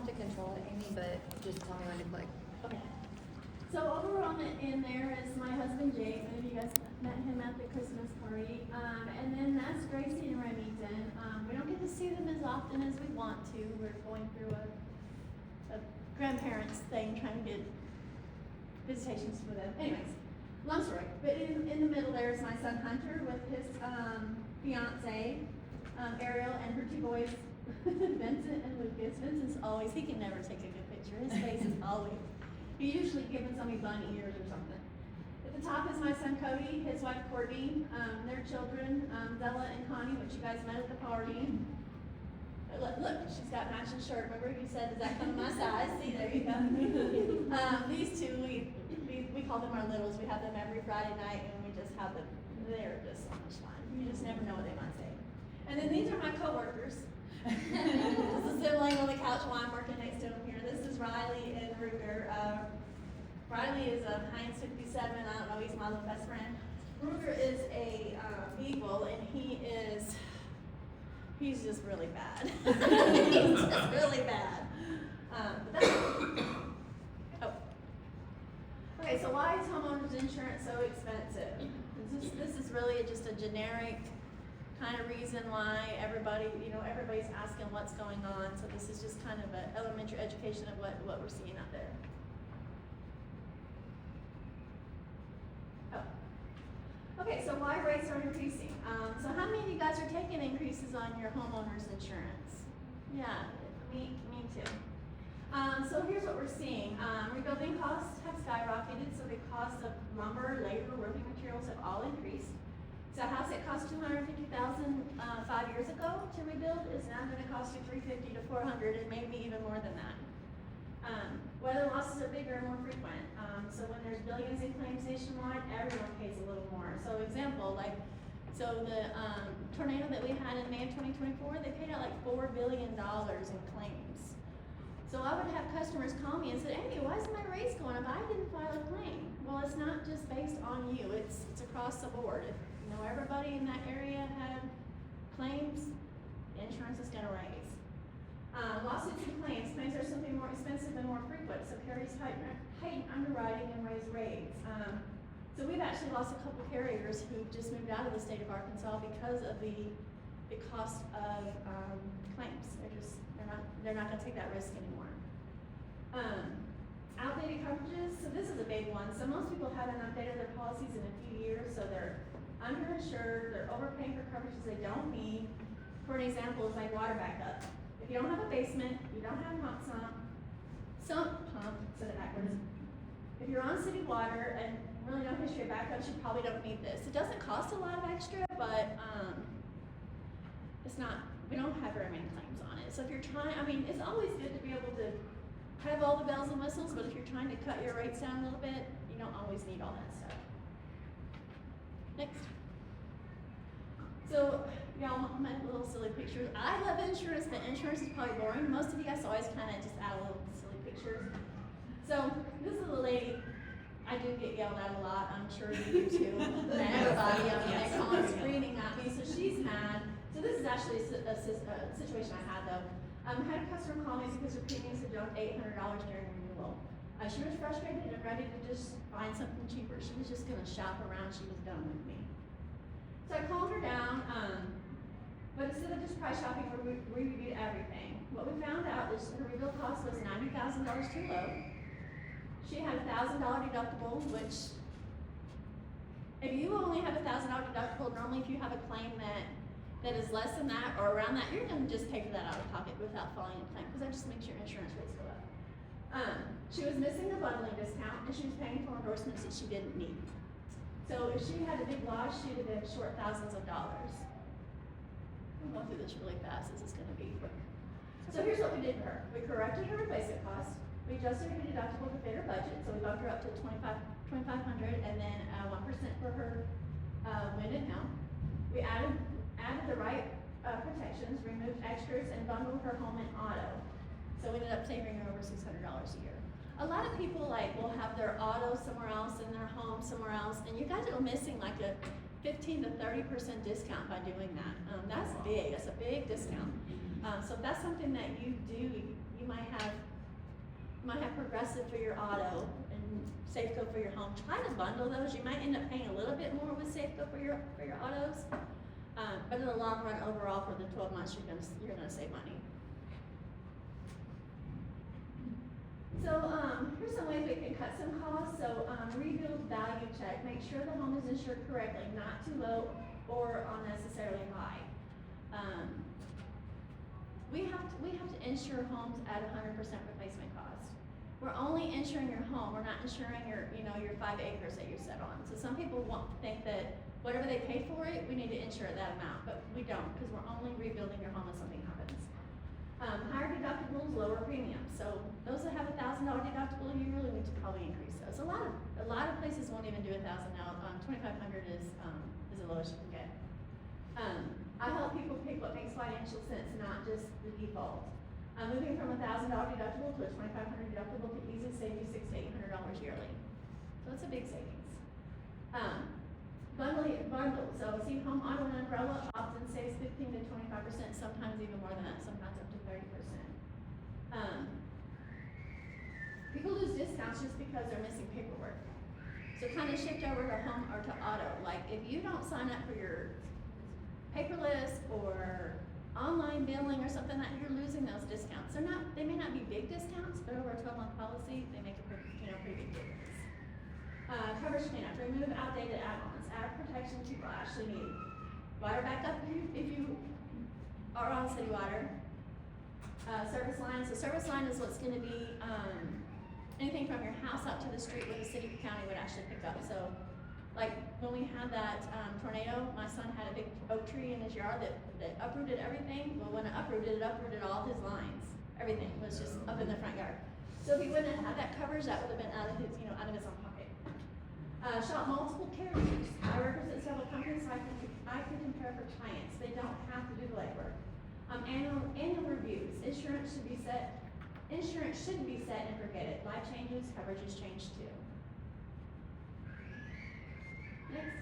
have to control it, Amy, but just tell me when to click. Okay. So over on in there is my husband Jake. Many of you guys met him at the Christmas party. And then that's Gracie and Remington. We don't get to see them as often as we want to. We're going through a grandparents thing, trying to get visitations for them. Anyways, long story. But in the middle there is my son Hunter with his fiance, Ariel, and her two boys, Vincent and Lucas. Vincent's always, he can never take a good picture. His face is always, he usually giving somebody bunny ears or something. At the top is my son Cody, his wife Courtney, their children, Bella and Connie, which you guys met at the party. Look, she's got matching shirt. Remember you said, does that come to my size? See, there you go. These two, we call them our littles. We have them every Friday night, and we just have them. They're just so much fun. You just never know what they might say. And then these are my coworkers. This is them laying on the couch while I'm working next to them here. This is Riley and Ruger. Riley is a Heinz 57. I don't know, he's my little best friend. Ruger is a Beagle, and he's just really bad. He's just really bad. But that's oh. Okay, so why is homeowners insurance so expensive? This is really just a generic kind of reason why everybody's asking what's going on. So this is just kind of an elementary education of what we're seeing out there. Oh. Okay, so why rates are increasing? So how many of you guys are taking increases on your homeowner's insurance? Yeah, me too. So here's what we're seeing. Rebuilding costs have skyrocketed, so the cost of lumber, labor, roofing materials have all increased. So a house that cost $250,000 5 years ago to rebuild is now going to cost you $350 to $400, and maybe even more than that. Weather losses are bigger and more frequent. So when there's billions in claims nationwide, everyone pays a little more. So example, the tornado that we had in May of 2024, they paid out like $4 billion in claims. So I would have customers call me and say, Amy, why is my rates going up? I didn't file a claim. Well, it's not just based on you, it's across the board. If everybody in that area had claims, insurance is gonna raise. Lawsuits and claims. Claims are simply more expensive and more frequent, so carriers heighten underwriting and raise rates. So we've actually lost a couple carriers who just moved out of the state of Arkansas because of the cost of claims. They're not gonna take that risk anymore. Outdated coverages. So this is a big one. So most people haven't updated their policies in a few years, so they're underinsured, they're overpaying for coverages they don't need. For an example, is like water backup. If you don't have a basement, you don't have a sump pump, said it backwards. If you're on city water and really no history of backups, you probably don't need this. It doesn't cost a lot of extra, but we don't have very many claims on it. So if you're trying, it's always good to be able to have all the bells and whistles, but if you're trying to cut your rates down a little bit, you don't always need all that stuff. Next. So, y'all want my little silly pictures. I love insurance, but insurance is probably boring. Most of you guys always kind of just add a little silly pictures. So, this is a lady. I do get yelled at a lot. I'm sure you do too. Everybody, they call her screaming at me, so she's mad. So this is actually a situation I had though. I had a customer call me because her premiums had jumped $800 during renewal. She was frustrated and ready to just find something cheaper. She was just going to shop around. She was done with me. So I calmed her down, but instead of just price shopping, we reviewed everything. What we found out is her rebuild cost was $90,000 too low. She had a $1,000 deductible, which if you only have a $1,000 deductible, normally if you have a claim that is less than that or around that, you're going to just pay for that out of pocket without filing a claim, because that just makes your insurance rates go up. She was missing the bundling discount, and she was paying for endorsements that she didn't need. So if she had a big loss, she would have been short thousands of dollars. I'm going through this really fast. This is going to be quick. So here's what we did for her. We corrected her replacement cost. We adjusted her deductible to fit her budget. So we bumped her up to $2,500, and then 1% for her wind and hail. We added the right protections, removed extras, and bundled her home and auto. So we ended up saving her over $600 a year. A lot of people will have their auto somewhere else and their home somewhere else, and you guys are missing like a 15 to 30% discount by doing that. That's big. That's a big discount. So if that's something that you do, you you might have Progressive for your auto and Safeco for your home. Try to bundle those. You might end up paying a little bit more with Safeco for your autos, but in the long run, overall, for the 12 months, you're gonna save money. So here's some ways we can cut some costs. So rebuild value check. Make sure the home is insured correctly, not too low or unnecessarily high. We have to insure homes at 100% replacement cost. We're only insuring your home. We're not insuring your 5 acres that you set on. So some people think that whatever they pay for it, we need to insure at that amount, but we don't, because we're only rebuilding your home if something happens. Higher deductibles, lower premiums. So those that have $1,000 deductible, you really need to probably increase those. A lot of places won't even do 1,000 now. 2,500 is the lowest you can get. I help people pick what makes financial sense, not just the default. Moving from $1,000 deductible to a $2,500 deductible could easily save you $600 to $800 yearly. So it's a big savings. Bundle. So see, home, auto, and umbrella often saves 15 to 25%, sometimes even more than that, sometimes up to 30%. People lose discounts just because they're missing paperwork. So kind of shift over to home or to auto. Like if you don't sign up for your paperless or online billing or something, that you're losing those discounts. They may not be big discounts, but over a 12-month policy, they make a pretty big difference. Coverage cleanup, remove outdated add-ons, add protection people actually need. Water backup if you are on city water. Service line, so service line is what's gonna be anything from your house out to the street where the city or county would actually pick up. So like when we had that tornado, my son had a big oak tree in his yard that uprooted everything. Well, when it uprooted all his lines. Everything was just up in the front yard. So if he wouldn't have had that coverage, that would have been out of his own pocket. Shop multiple carriers. I represent several companies, so I can compare for clients. They don't have to do the legwork. Annual reviews. Insurance should be set and forget it. Life changes, coverages change too. Next.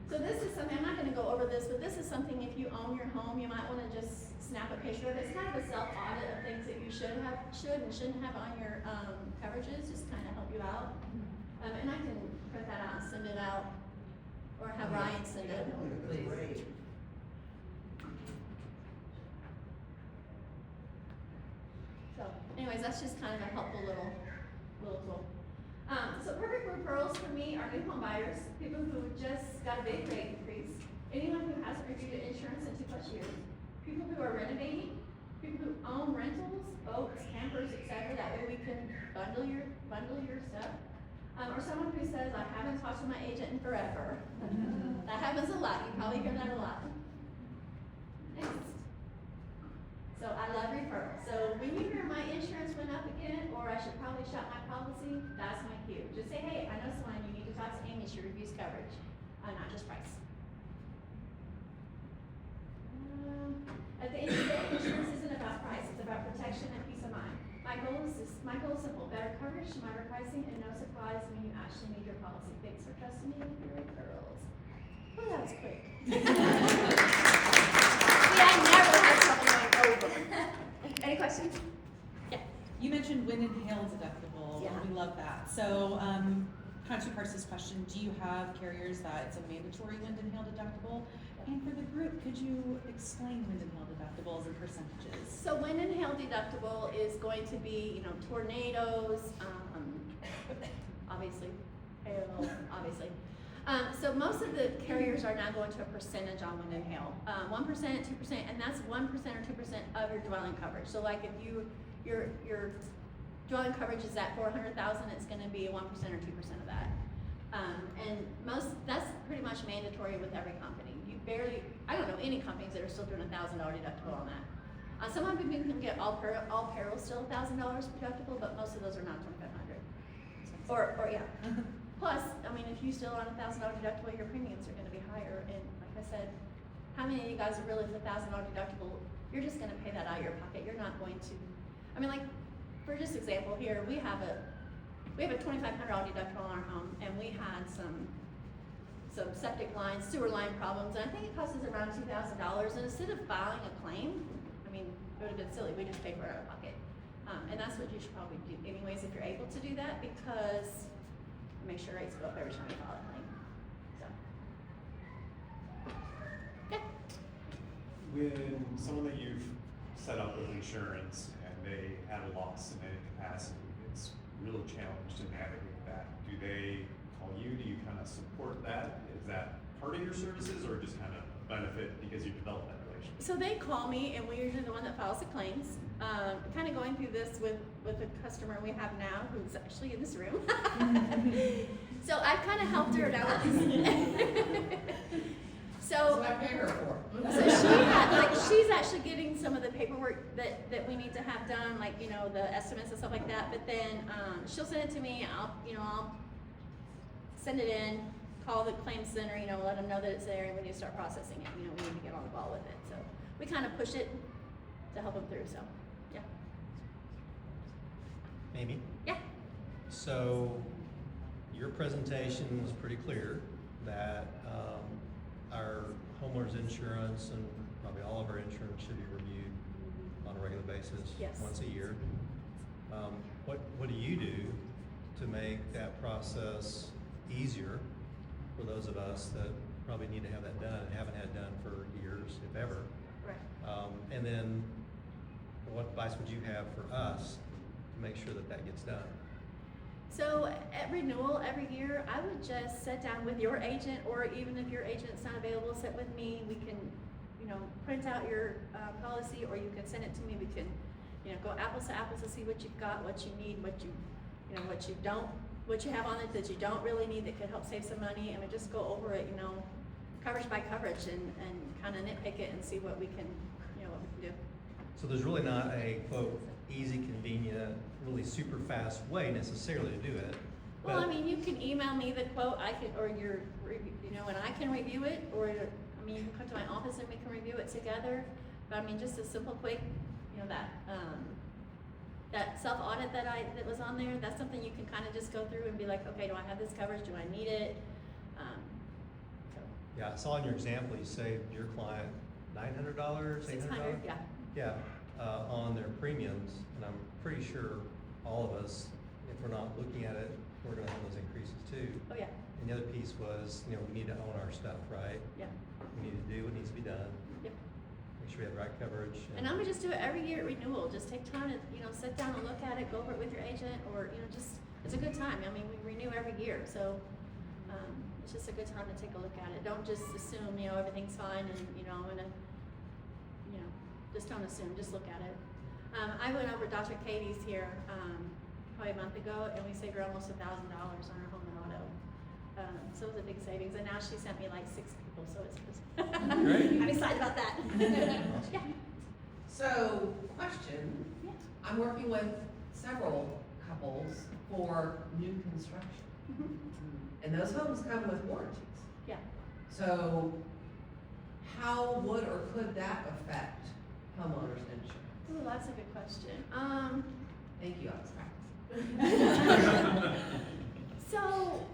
So this is something, I'm not gonna go over this, but this is something if you own your home, you might wanna just snap a picture of it. It's kind of a self-audit of things that you should and shouldn't have on your coverages, just kind of help you out. And I can print that out and send it out, or have Ryan send it. Please. So anyways, that's just kind of a helpful little tool. So perfect referrals for me are new home buyers, people who just got a big rate increase, anyone who hasn't reviewed insurance in 2+ years, people who are renovating, people who own rentals, boats, campers, etc. That way we can bundle your stuff. Or someone who says, I haven't talked to my agent in forever. That happens a lot. You probably hear that a lot. Next. So I love referrals. So when you hear my insurance went up again, or I should probably shop my policy, that's my cue. Just say, hey, I know someone, you need to talk to Amy, she reviews coverage, not just price. At the end of the day, insurance isn't about price, it's about protection and peace of mind. My goal is simple, better coverage, smarter pricing, and no surprise when you actually need your policy. Thanks for trusting me with your referrals. Oh, that was quick. See, I never had something like over. Any questions? Yeah. You mentioned wind and hail deductible. Yeah. We love that. So, kind of two parts to this question. Do you have carriers that it's a mandatory wind and hail deductible? And for the group, could you explain wind and hail deductibles and percentages? So wind and hail deductible is going to be, tornadoes, obviously, hail, obviously. So most of the carriers are now going to a percentage on wind and hail. 1%, 2%, and that's 1% or 2% of your dwelling coverage. So like if your dwelling coverage is at $400,000, it's gonna be 1% or 2% of that. And that's pretty much mandatory with every company. I don't know any companies that are still doing $1,000 deductible on that. Some of them can get all peril still $1,000 deductible, but most of those are not $2,500. Or yeah. Plus, if you still on $1,000 deductible, your premiums are going to be higher. And like I said, how many of you guys are really with $1,000 deductible? You're just going to pay that out of your pocket. You're not going to. Like for just example here, we have a $2,500 deductible on our home, and we had some septic lines, sewer line problems, and I think it cost us around $2,000. And instead of filing a claim, it would have been silly. We just paid for it out of pocket. And that's what you should probably do anyways if you're able to do that, because make sure rates go up every time you file a claim, so. Yeah, When someone that you've set up with insurance and they had a loss in any capacity, it's really challenged to navigate that. Do they call you? Do you kind of support that? Is that part of your services or just kind of a benefit because you developed that relationship? so they call me and we're usually the one that files the claims. Kind of going through this with a customer we have now who's actually in this room. So I kind of helped her out with this. So I pay her for. she's actually getting some of the paperwork that we need to have done, like, you know, the estimates and stuff like that, but then, she'll send it to me, I'll send it in, call the claim center, you know, let them know that it's there, and we need to start processing it, you know, we need to get on the ball with it, so we kind of push it to help them through, so, yeah. Amy? Yeah, So, your presentation was pretty clear that our homeowners insurance and probably all of our insurance should be reviewed on a regular basis. Yes. Once a year. What do you do to make that process easier for those of us that probably need to have that done and haven't had done for years, if ever? right. And then, what advice would you have for us to make sure that that gets done? So at renewal every year, I would just sit down with your agent, or even if your agent's not available, sit with me. We can, you know, print out your policy, or you can send it to me. We can, you know, go apples to apples to see what you've got, what you need, what you don't, what you have on it that you don't really need that could help save some money, and we just go over it, you know, coverage by coverage, and kind of nitpick it and see what we can, you know, what we can do. So there's really not a, quote, easy, convenient, really super fast way necessarily to do it. Well, I but- mean, you can email me the quote, I can, or your, you know, and I can review it, or, I mean, you can come to my office and we can review it together. But I mean, just a simple, quick, you know, that self-audit that was on there, that's something you can kind of just go through and be like, okay, do I have this coverage, do I need it? So, Yeah, I saw in your example, you saved your client $900, $800? 600, yeah. Yeah, on their premiums, and I'm pretty sure all of us, if we're not looking at it, we're gonna have those increases too. Oh, yeah, And the other piece was, you know, we need to own our stuff, right? yeah, We need to do what needs to be done, yep. make sure we have the right coverage. And I'm gonna just do it every year at renewal, just take time to, you know, sit down and look at it, go over it with your agent, or, you know, just, it's a good time, I mean, we renew every year, so, it's just a good time to take a look at it, don't just assume, you know, everything's fine, and, you know, I'm gonna, you know, just don't assume, just look at it. I went over Dr. Katie's here, probably a month ago, and we saved her almost $1,000 on her home and auto. So it was a big savings, and now she sent me like 6 people, so it's Great. I'm excited about that. Yeah. So, question, Yeah. I'm working with several couples for new construction, Mhm. and those homes come with warranties. Yeah. So, how would or could that affect homeowners insurance? Ooh, that's a good question. Thank you, I was practicing. So,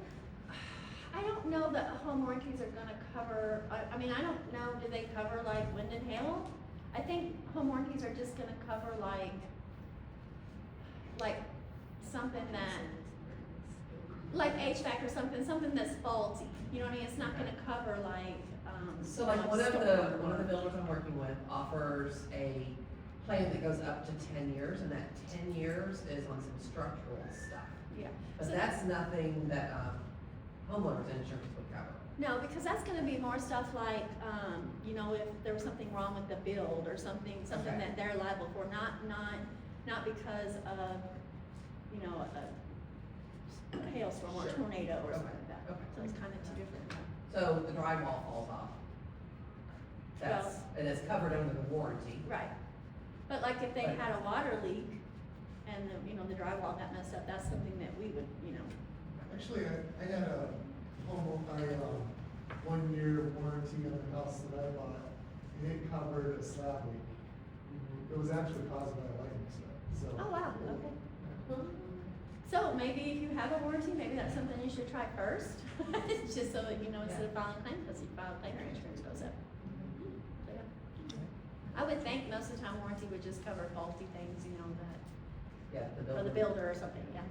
I don't know that home warranties are gonna cover, I mean, I don't know, do they cover like wind and hail? I think home warranties are just gonna cover like something that, like HVAC or something that's faulty, you know what I mean? It's not gonna cover like, So like one of the builders I'm working with offers a plan that goes up to 10 years, and that 10 years is on some structural stuff. Yeah. But So- that's nothing that, homeowners insurance would cover. No, because that's gonna be more stuff like, you know, if there was something wrong with the build or something Okay. that they're liable for, not because of, you know, a hailstorm or Sure. tornado or Okay. something like that. Okay. So it's kind of two different. So the drywall falls off. That's, and it's covered under the warranty. Right. But like if they Right. had a water leak and the, you know, the drywall got messed up, that's something that we would, you know, Actually, I had a 1-year warranty on the house that I bought, and it covered a slab leak. It was actually caused by a lightning strike, so. oh wow, okay. So maybe if you have a warranty, maybe that's something you should try first, just so that you know instead of filing a claim, because you file a claim, your insurance goes up. So, yeah. I would think most of the time warranty would just cover faulty things, you know, that, Yeah, the or builder. the builder or something, yeah.